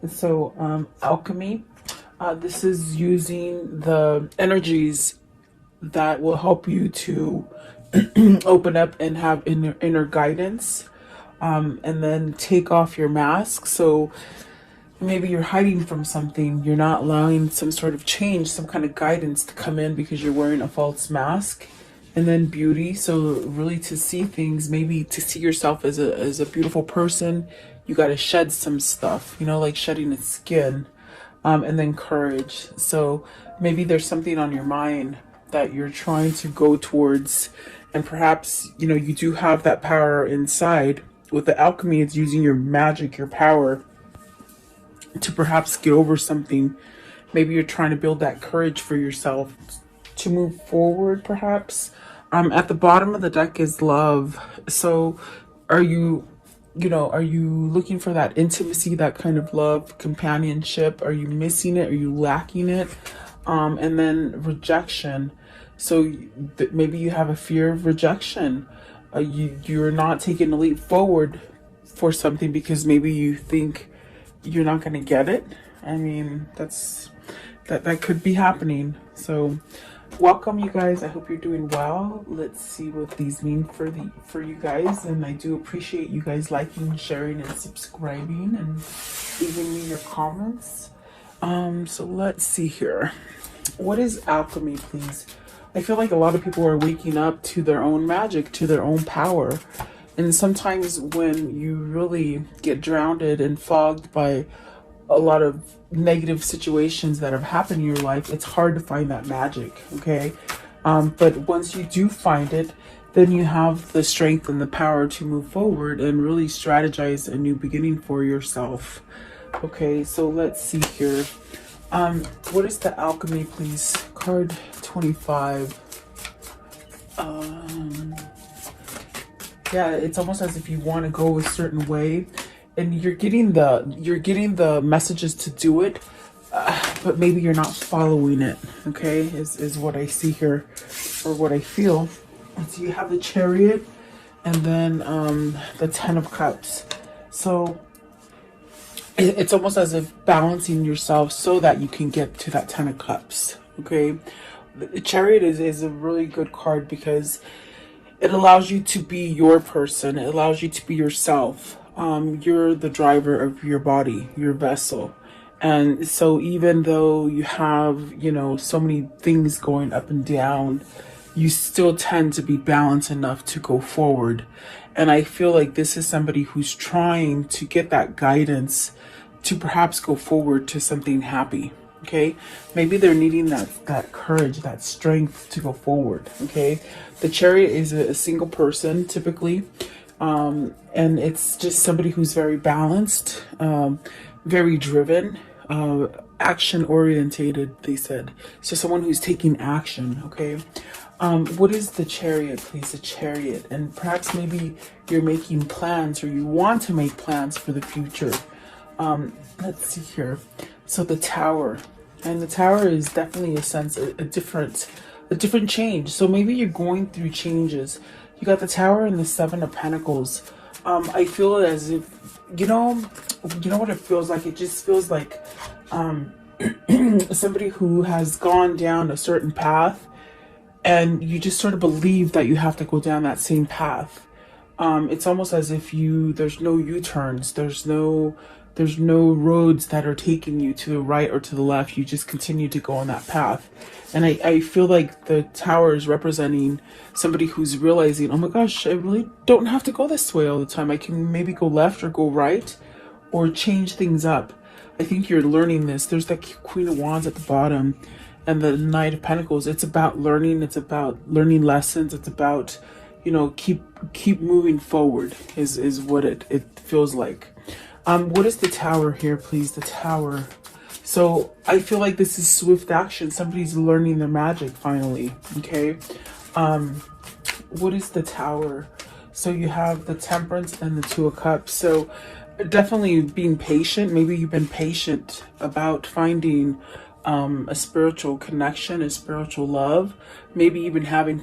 So alchemy, this is using the energies that will help you to open up and have inner guidance, and then take off your mask. So maybe you're hiding from something, you're not allowing some sort of change, some kind of guidance to come in because you're wearing a false mask. And then beauty, so really to see things, maybe to see yourself as a beautiful person, you got to shed some stuff, like shedding a skin. And then courage, so maybe there's something on your mind that you're trying to go towards, and perhaps you do have that power inside. With the alchemy, it's using your magic, your power, to perhaps get over something. Maybe you're trying to build that courage for yourself to move forward, perhaps. At the bottom of the deck is love. So are you looking for that intimacy, that kind of love, companionship? Are you missing it? Are you lacking it? And then rejection. So maybe you have a fear of rejection. You're not taking a leap forward for something because maybe you think you're not going to get it. I mean, that could be happening. So welcome, you guys. I hope you're doing well. Let's see what these mean for you guys. And I do appreciate you guys liking, sharing, and subscribing, and leaving me your comments. So let's see here. What is alchemy, please? I feel like a lot of people are waking up to their own magic, to their own power. And sometimes when you really get drowned and fogged by a lot of negative situations that have happened in your life, it's hard to find that magic, okay? But once you do find it, then you have the strength and the power to move forward and really strategize a new beginning for yourself. Okay, so let's see here. What is the alchemy, please? Card 25. Yeah, it's almost as if you want to go a certain way, and you're getting the messages to do it, but maybe you're not following it. Okay, is what I see here, or what I feel. And so you have the Chariot, and then the Ten of Cups. So it's almost as if balancing yourself so that you can get to that Ten of Cups. Okay, the Chariot is a really good card because it allows you to be your person. It allows you to be yourself. You're the driver of your body, your vessel. And so even though you have, so many things going up and down, you still tend to be balanced enough to go forward. And I feel like this is somebody who's trying to get that guidance to perhaps go forward to something happy. Okay, maybe they're needing that courage, that strength to go forward. Okay, the Chariot is a single person typically, and it's just somebody who's very balanced, very driven, action orientated, they said. So someone who's taking action. Okay, what is the Chariot, please? The Chariot. And perhaps maybe you're making plans, or you want to make plans for the future. Let's see here. So the Tower, and the Tower is definitely a different change. So maybe you're going through changes. You got the Tower and the Seven of Pentacles. I feel as if, you know what it feels like? It just feels like somebody who has gone down a certain path, and you just sort of believe that you have to go down that same path. It's almost as if there's no U-turns, there's no roads that are taking you to the right or to the left. You just continue to go on that path. And I feel like the Tower is representing somebody who's realizing, oh my gosh, I really don't have to go this way all the time. I can maybe go left or go right, or change things up. I think you're learning this. There's that Queen of Wands at the bottom, and the Knight of Pentacles. It's about learning. It's about learning lessons. It's about, keep moving forward is what it feels like. What is the Tower here, please? The Tower. So I feel like this is swift action. Somebody's learning their magic finally. Okay. What is the Tower? So you have the Temperance and the Two of Cups. So definitely being patient. Maybe you've been patient about finding a spiritual connection, a spiritual love, maybe even having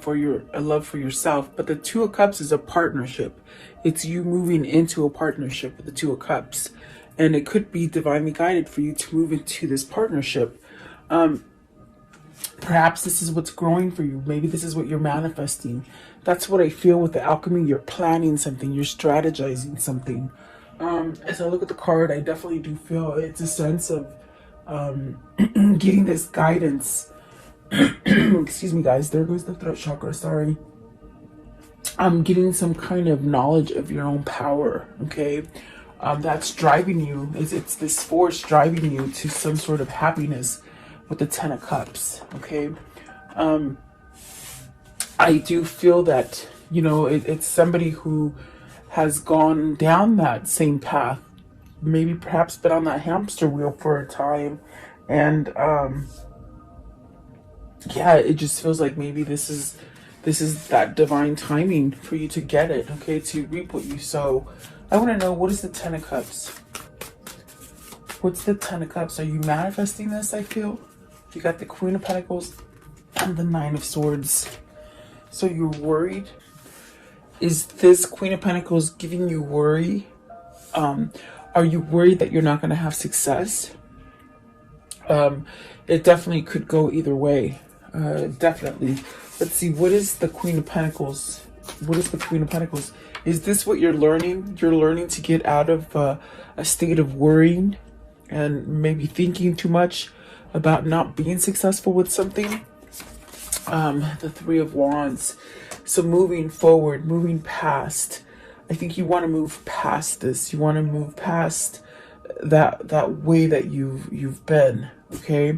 a love for yourself. But the Two of Cups is a partnership. It's you moving into a partnership with the Two of Cups. and it could be divinely guided for you to move into this partnership. Perhaps this is what's growing for you. Maybe this is what you're manifesting. That's what I feel with the alchemy. You're planning something. You're strategizing something. As I look at the card, I definitely do feel it's a sense of getting this guidance. Excuse me, guys. There goes the throat chakra. Sorry. I'm getting some kind of knowledge of your own power. Okay. That's driving you. It's this force driving you to some sort of happiness with the Ten of Cups. Okay. I do feel that, you know, it's somebody who has gone down that same path, maybe perhaps been on that hamster wheel for a time, and yeah, it just feels like maybe this is that divine timing for you to get it, okay, to reap what you sow. I want to know, what is the Ten of Cups? What's the Ten of Cups? Are you manifesting this? I feel you got the Queen of Pentacles and the Nine of Swords. So you're worried. Is this Queen of Pentacles giving you worry? Are you worried that you're not going to have success? It definitely could go either way. Definitely. Let's see. What is the Queen of Pentacles? What is the Queen of Pentacles? Is this what you're learning? You're learning to get out of a state of worrying and maybe thinking too much about not being successful with something. The Three of Wands. So moving forward, moving past. I think you want to move past this. You want to move past that way that you've been. Okay.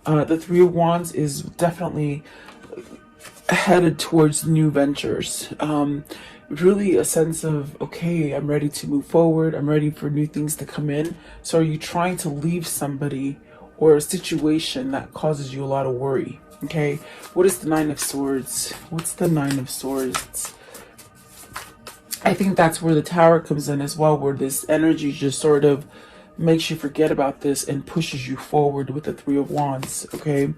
The Three of Wands is definitely headed towards new ventures. Really a sense of, okay, I'm ready to move forward. I'm ready for new things to come in. So are you trying to leave somebody or a situation that causes you a lot of worry? Okay, what is the Nine of Swords? What's the Nine of Swords? I think that's where the Tower comes in as well, where this energy just sort of makes you forget about this and pushes you forward with the Three of Wands. Okay,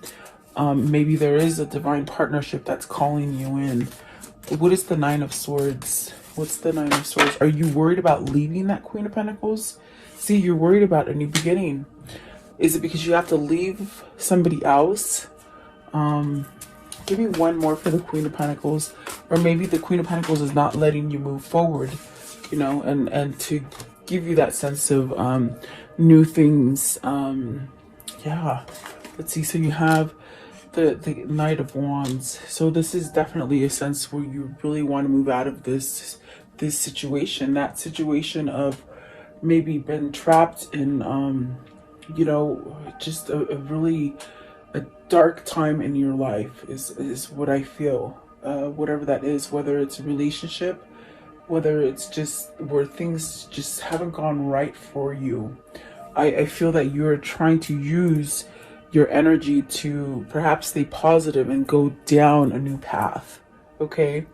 maybe there is a divine partnership that's calling you in. What is the Nine of Swords? What's the Nine of Swords? Are you worried about leaving that Queen of Pentacles? See, you're worried about a new beginning. Is it because you have to leave somebody else? Give me one more for the Queen of Pentacles. Or maybe the Queen of Pentacles is not letting you move forward, you know, and to give you that sense of new things. Yeah, let's see. So you have the Knight of Wands. So this is definitely a sense where you really want to move out of this situation, that situation of maybe been trapped in you know, just a really dark time in your life is what I feel. Whatever that is, whether it's a relationship, whether it's just where things just haven't gone right for you. I feel that you're trying to use your energy to perhaps stay positive and go down a new path. Okay.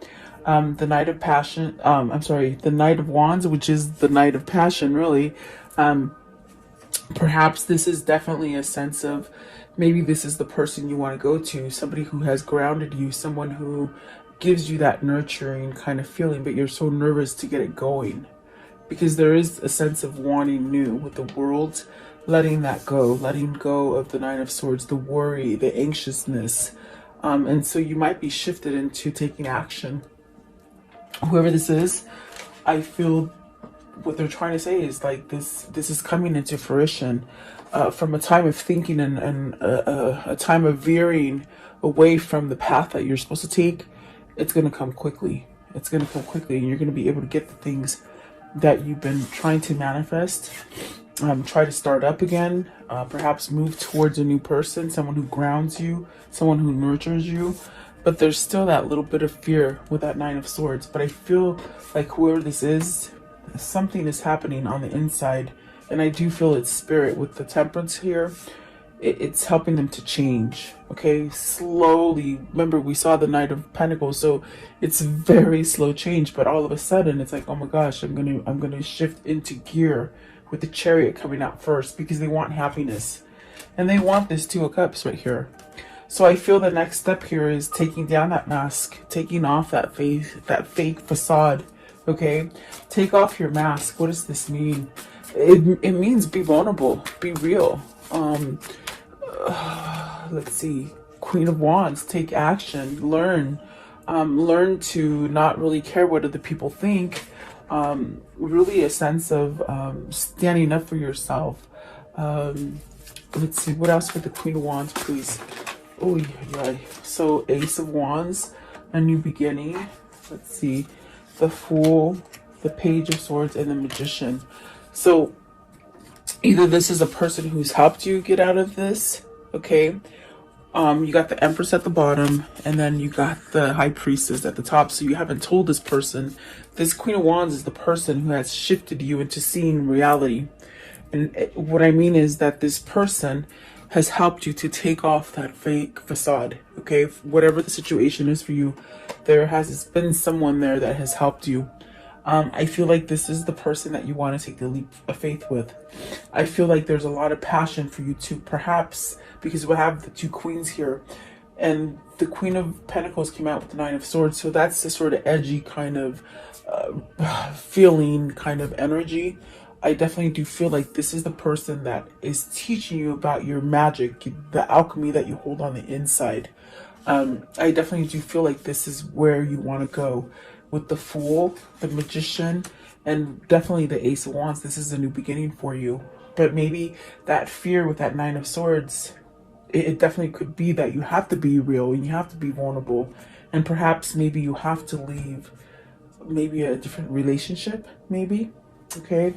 The Knight of Passion, the Knight of Wands, which is the Knight of Passion, really. Perhaps this is definitely a sense of, maybe this is the person you want to go to, somebody who has grounded you, someone who gives you that nurturing kind of feeling, but you're so nervous to get it going. Because there is a sense of wanting new with the World, letting that go, letting go of the Nine of Swords, the worry, the anxiousness. And so you might be shifted into taking action. Whoever this is, I feel what they're trying to say is like this is coming into fruition from a time of thinking and a time of veering away from the path that you're supposed to take. It's going to come quickly. It's going to come quickly, and you're going to be able to get the things that you've been trying to manifest. Try to start up again, perhaps move towards a new person, someone who grounds you, someone who nurtures you. But there's still that little bit of fear with that Nine of Swords. But I feel like whoever this is, something is happening on the inside. And I do feel it's spirit with the Temperance here. It's helping them to change. Okay, slowly. Remember, we saw the Knight of Pentacles, so it's very slow change. But all of a sudden, it's like, oh my gosh, I'm gonna shift into gear with the Chariot coming out first, because they want happiness, and they want this Two of Cups right here. So I feel the next step here is taking down that mask, taking off that fake facade. Okay, take off your mask. What does this mean? it means be vulnerable, be real. Let's see. Queen of Wands, take action, learn. Learn to not really care what other people think. Really a sense of standing up for yourself. Let's see, what else for the Queen of Wands, please? Oh, yeah. So Ace of Wands, a new beginning. Let's see, the Fool, the Page of Swords, and the Magician. So either this is a person who's helped you get out of this, okay? You got the Empress at the bottom, and then you got the High Priestess at the top. So you haven't told this person. This Queen of Wands is the person who has shifted you into seeing reality. And what I mean is that this person has helped you to take off that fake facade, okay? Whatever the situation is for you, there has been someone there that has helped you. I feel like this is the person that you want to take the leap of faith with. I feel like there's a lot of passion for you to, perhaps, because we have the two queens here, and the Queen of Pentacles came out with the Nine of Swords, so that's the sort of edgy kind of feeling, kind of energy. I definitely do feel like this is the person that is teaching you about your magic, the alchemy that you hold on the inside. I definitely do feel like this is where you want to go with the Fool, the Magician, and definitely the Ace of Wands. This is a new beginning for you. But maybe that fear with that Nine of Swords, it definitely could be that you have to be real and you have to be vulnerable. And perhaps maybe you have to leave maybe a different relationship, maybe. Okay.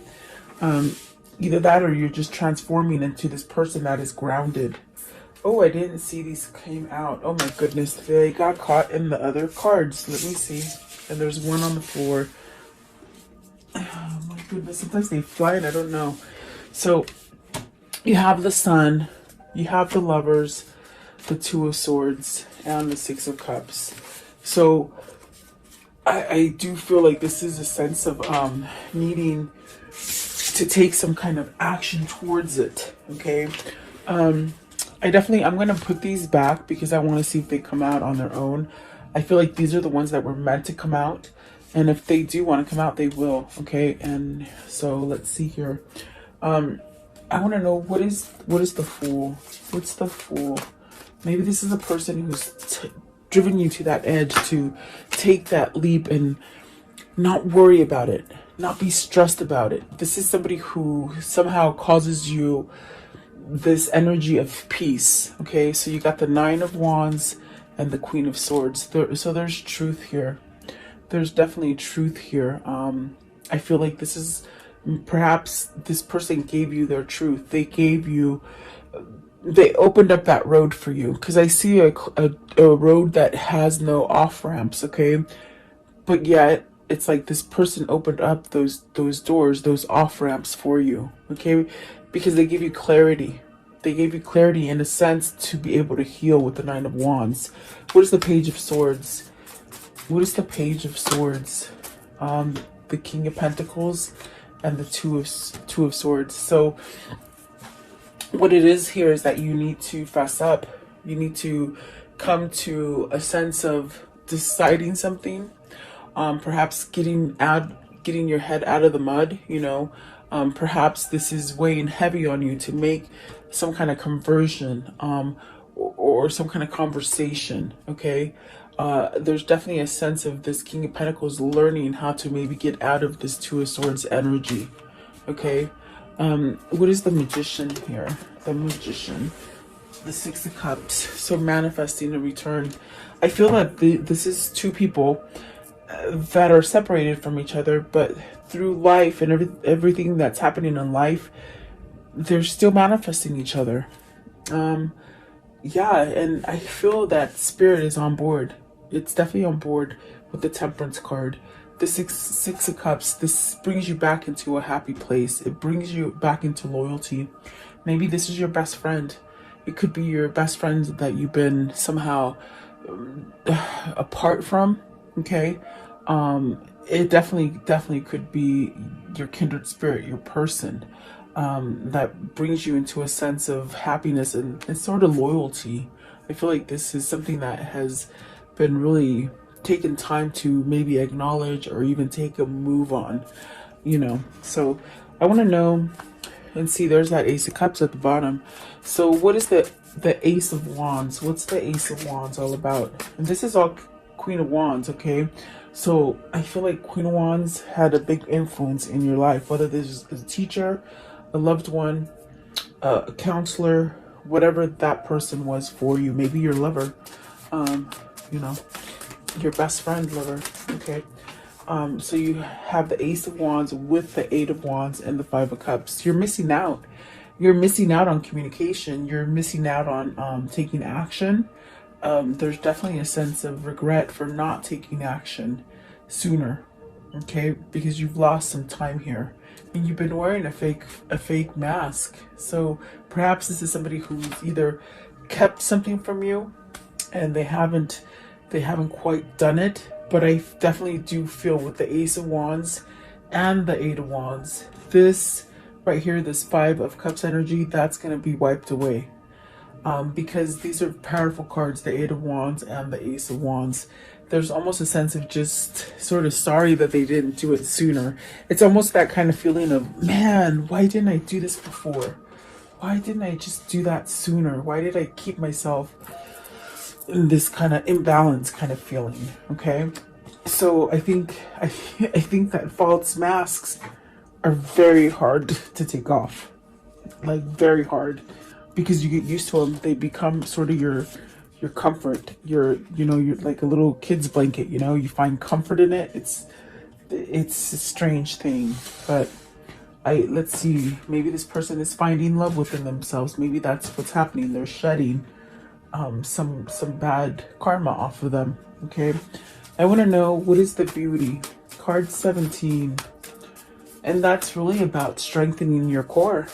Either that or you're just transforming into this person that is grounded. Oh, I didn't see these came out. Oh my goodness, they got caught in the other cards. Let me see. And there's one on the floor. Oh my goodness, sometimes they fly and I don't know. So you have the Sun, you have the Lovers, the Two of Swords, and the Six of Cups. So I do feel like this is a sense of needing to take some kind of action towards it. Okay. I'm going to put these back because I want to see if they come out on their own. I feel like these are the ones that were meant to come out. And if they do want to come out, they will. Okay. And so let's see here. I want to know what is the Fool? What's the Fool? Maybe this is a person who's driven you to that edge to take that leap and not worry about it, not be stressed about it. This is somebody who somehow causes you this energy of peace. Okay, so you got the Nine of Wands and the Queen of Swords. So there's truth here. There's definitely truth here. I feel like this is perhaps this person gave you their truth. They opened up that road for you, because I see a road that has no off ramps. Okay, but yet it's like this person opened up those doors, those off ramps for you. Okay, because they give you clarity. They gave you clarity in a sense to be able to heal with the Nine of Wands. What is the Page of Swords? What is the Page of Swords? The King of Pentacles and the Two of Swords. So what it is here is that you need to fess up. You need to come to a sense of deciding something. Perhaps getting your head out of the mud, you know. Perhaps this is weighing heavy on you to make some kind of conversion, or some kind of conversation. Okay. There's definitely a sense of this King of Pentacles learning how to maybe get out of this Two of Swords energy. Okay. What is the Magician here? The Magician, the Six of Cups. So manifesting a return. I feel that this is two people that are separated from each other, but through life and everything that's happening in life, they're still manifesting each other. Yeah, and I feel that Spirit is on board. It's definitely on board with the Temperance card. The six of Cups, this brings you back into a happy place. It brings you back into loyalty. Maybe this is your best friend. It could be your best friend that you've been somehow apart from. Okay. It definitely could be your kindred spirit, your person, that brings you into a sense of happiness and sort of loyalty. I feel like this is something that has been really taken time to maybe acknowledge or even take a move on, you know. So I want to know and see. There's that Ace of Cups at the bottom. So what is the Ace of Wands? What's the Ace of Wands all about? And this is all Queen of Wands, okay? So I feel like Queen of Wands had a big influence in your life, whether this is a teacher, a loved one, a counselor, whatever that person was for you. Maybe your lover, you know, your best friend lover, okay? So you have the Ace of Wands with the Eight of Wands and the Five of Cups. You're missing out. You're missing out on communication. You're missing out on taking action. There's definitely a sense of regret for not taking action sooner, okay? Because you've lost some time here, and you've been wearing a fake mask. So perhaps this is somebody who's either kept something from you, and they haven't quite done it. But I definitely do feel with the Ace of Wands and the Eight of Wands, this right here, this Five of Cups energy, that's going to be wiped away. Because these are powerful cards, the Eight of Wands and the Ace of Wands. There's almost a sense of just sort of sorry that they didn't do it sooner. It's almost that kind of feeling of, man, why didn't I do this before? Why didn't I just do that sooner? Why did I keep myself in this kind of imbalance kind of feeling, okay? So I think that false masks are very hard to take off, like very hard, because you get used to them. They become sort of your comfort, you're like a little kid's blanket, you find comfort in it. It's a strange thing, but let's see, maybe this person is finding love within themselves. Maybe that's what's happening. They're shedding some bad karma off of them, okay? I want to know, what is the beauty? Card 17. And that's really about strengthening your core.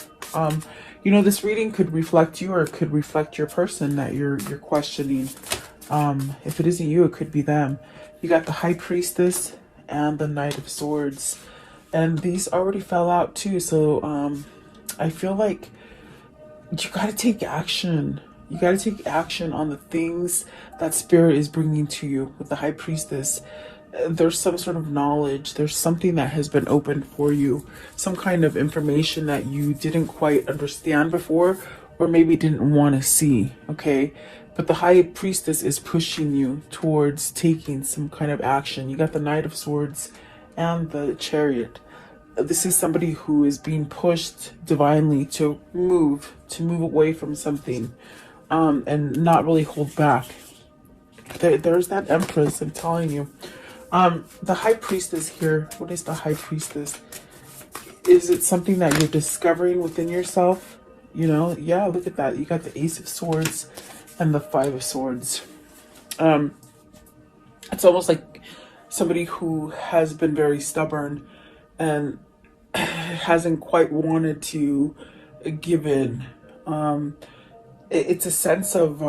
This reading could reflect you, or it could reflect your person that you're questioning. If it isn't you, it could be them. You got the High Priestess and the Knight of Swords. And these already fell out too. So I feel like you got to take action. You got to take action on the things that Spirit is bringing to you. With the High Priestess, there's some sort of knowledge. There's something that has been opened for you. Some kind of information that you didn't quite understand before, or maybe didn't want to see, okay? But the High Priestess is pushing you towards taking some kind of action. You got the Knight of Swords and the Chariot. This is somebody who is being pushed divinely to move away from something. And not really hold back. There's that Empress, I'm telling you. The High Priestess here, what is the High Priestess? Is it something that you're discovering within yourself? Yeah, look at that. You got the Ace of Swords and the Five of Swords. It's almost like somebody who has been very stubborn and hasn't quite wanted to give in. It's a sense of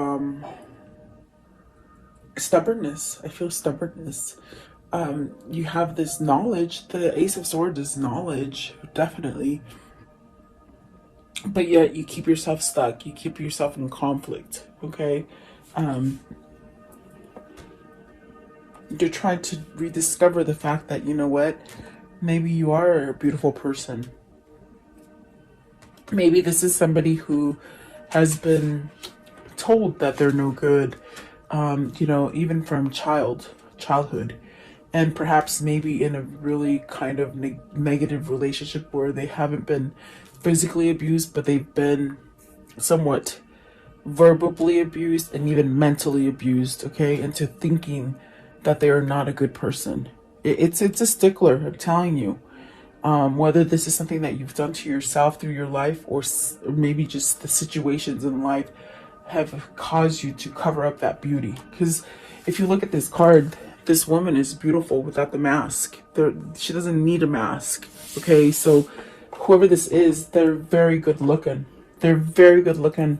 stubbornness. I feel stubbornness. You have this knowledge. The Ace of Swords is knowledge, definitely. But yet you keep yourself stuck. You keep yourself in conflict, okay? You're trying to rediscover the fact that, you know what? Maybe you are a beautiful person. Maybe this is somebody who has been told that they're no good, even from childhood, and perhaps maybe in a really kind of negative relationship where they haven't been physically abused, but they've been somewhat verbally abused and even mentally abused, okay, into thinking that they are not a good person. It's a stickler, I'm telling you. Whether this is something that you've done to yourself through your life, or maybe just the situations in life have caused you to cover up that beauty. Because if you look at this card, this woman is beautiful without the mask. She doesn't need a mask, okay? So whoever this is, they're very good looking. They're very good looking,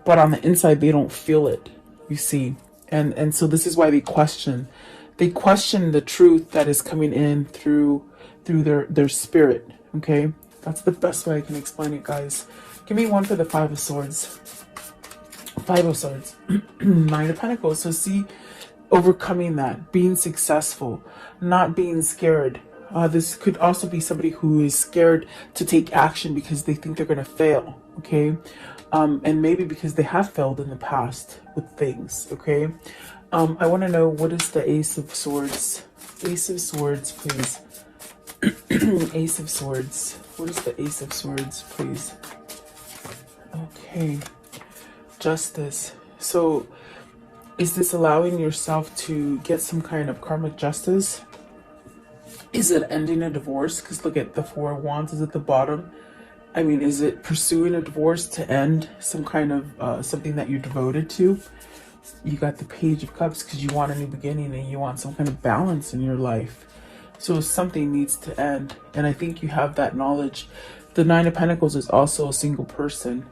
but on the inside, they don't feel it, you see. And so this is why they question the truth that is coming in through their spirit, okay? That's the best way I can explain it, guys. Give me one for the Five of Swords. Five of Swords. Nine of Pentacles. So see, overcoming that, being successful, not being scared, This could also be somebody who is scared to take action because they think they're going to fail, okay? And maybe because they have failed in the past with things, okay? I want to know, what is the Ace of Swords? Ace of Swords, please. Ace of Swords. What is the Ace of Swords, please? Okay. Justice. So, is this allowing yourself to get some kind of karmic justice? Is it ending a divorce? Because look at the Four of Wands is at the bottom. I mean, is it pursuing a divorce to end some kind of something that you're devoted to? You got the Page of Cups because you want a new beginning and you want some kind of balance in your life. So something needs to end. And I think you have that knowledge. The Nine of Pentacles is also a single person.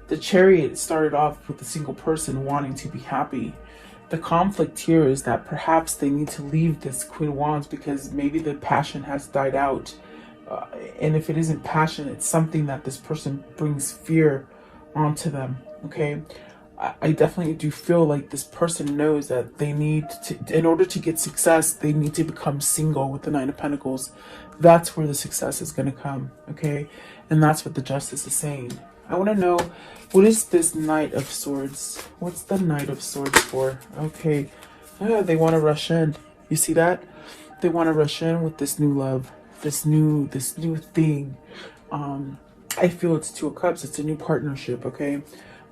The Chariot started off with a single person wanting to be happy. The conflict here is that perhaps they need to leave this Queen of Wands because maybe the passion has died out. And if it isn't passion, it's something that this person brings fear onto them, okay? I definitely do feel like this person knows that they need to, in order to get success, they need to become single with the Nine of Pentacles. That's where the success is going to come, okay? And that's what the Justice is saying. I want to know, what is this Knight of Swords? What's the Knight of Swords for? Okay. They want to rush in. You see that? They want to rush in with this new love, this new thing. I feel it's Two of Cups. It's a new partnership, okay?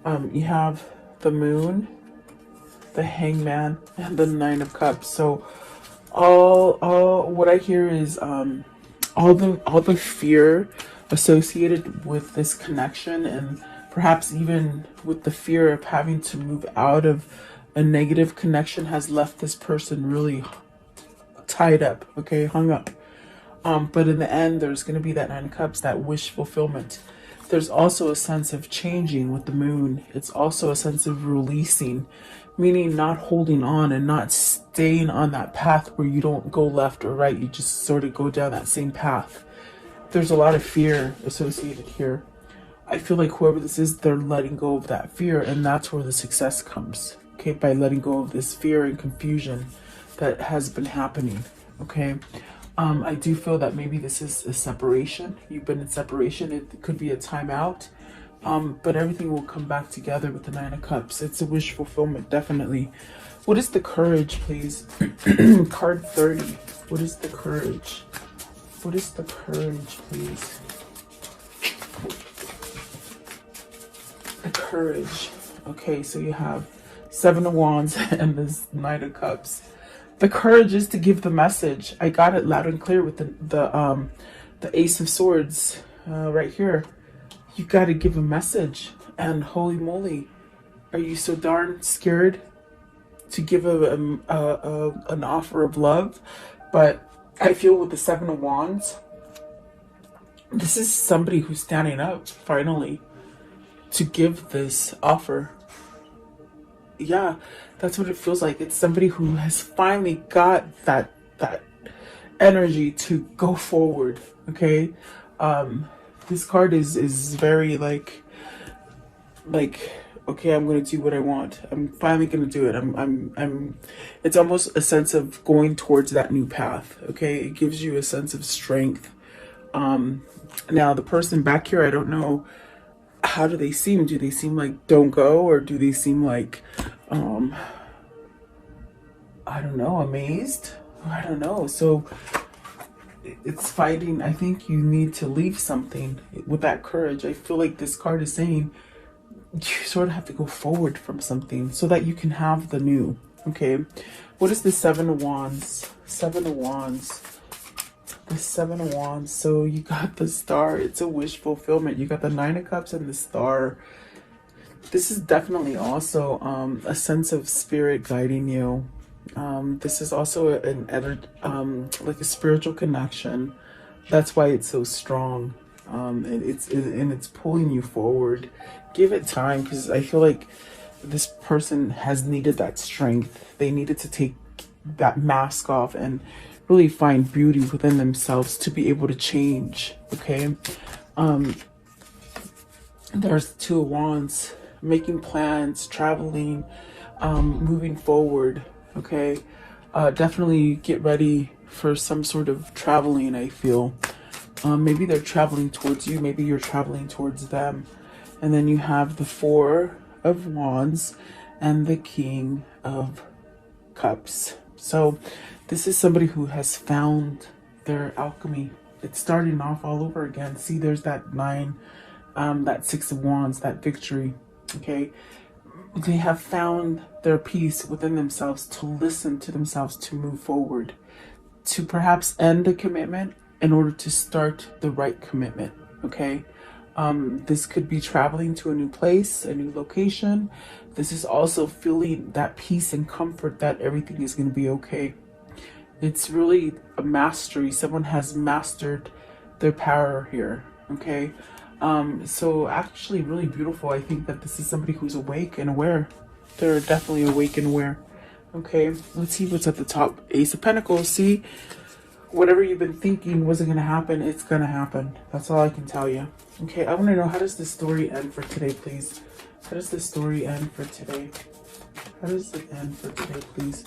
You have the Moon, the Hangman, and the Nine of Cups. So all what I hear is all the fear associated with this connection, and perhaps even with the fear of having to move out of a negative connection, has left this person really tied up, okay, hung up. But in the end, there's going to be that Nine of Cups, that wish fulfillment. There's also a sense of changing with the Moon. It's also a sense of releasing, meaning not holding on and not staying on that path where you don't go left or right. You just sort of go down that same path. There's a lot of fear associated here. I feel like whoever this is, they're letting go of that fear, and that's where the success comes, okay, by letting go of this fear and confusion that has been happening, okay? I do feel that maybe this is a separation. You've been in separation. It could be a timeout, but everything will come back together with the Nine of Cups. It's a wish fulfillment, definitely. What is the Courage, please? Card 30. What is the Courage? What is the Courage, please? The Courage. Okay, so you have Seven of Wands and this Knight of Cups. The Courage is to give the message. I got it loud and clear with the Ace of Swords right here. You got to give a message. And holy moly, are you so darn scared to give an offer of love? But I feel with the Seven of Wands, this is somebody who's standing up finally to give this offer. Yeah, that's what it feels like. It's somebody who has finally got that energy to go forward, okay? This card is very like okay, I'm gonna do what I want. I'm finally gonna do it. It's almost a sense of going towards that new path, okay? It gives you a sense of strength. Now the person back here, I don't know, how do they seem? Do they seem like don't go, or do they seem like I don't know, amazed? I don't know. So it's fighting. I think you need to leave something with that Courage. I feel like this card is saying you sort of have to go forward from something so that you can have the new, okay? What is the Seven of Wands? Seven of Wands. The Seven of Wands. So you got the Star. It's a wish fulfillment. You got the Nine of Cups and the Star. This is definitely also a sense of spirit guiding you. This is also like a spiritual connection. That's why it's so strong. And it's pulling you forward. Give it time, because I feel like this person has needed that strength. They needed to take that mask off and really find beauty within themselves to be able to change, okay? There's Two of Wands, making plans, traveling, moving forward, okay? Definitely get ready for some sort of traveling, I feel. Maybe they're traveling towards you, maybe you're traveling towards them. And then you have the Four of Wands and the King of Cups. So this is somebody who has found their alchemy. It's starting off all over again. See, there's that 9, that 6 of Wands, that victory. Okay, they have found their peace within themselves to listen to themselves, to move forward, to perhaps end a commitment in order to start the right commitment. Okay, this could be traveling to a new place, a new location. This is also feeling that peace and comfort that everything is going to be okay. It's really a mastery. Someone has mastered their power here. Okay, so actually really beautiful. I think that this is somebody who's awake and aware. They're definitely awake and aware. Okay, let's see what's at the top. Ace of Pentacles. See, whatever you've been thinking wasn't going to happen, it's going to happen. That's all I can tell you. Okay, I want to know, how does this story end for today, please? How does this story end for today? How does it end for today, please?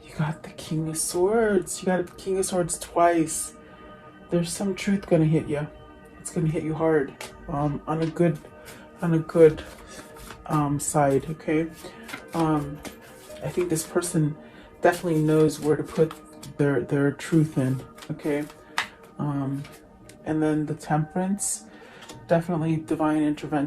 You got the King of Swords. You got the King of Swords twice. There's some truth going to hit you. It's going to hit you hard, on a good side. Okay, I think this person definitely knows where to put their truth in. Okay, and then the Temperance, definitely divine intervention.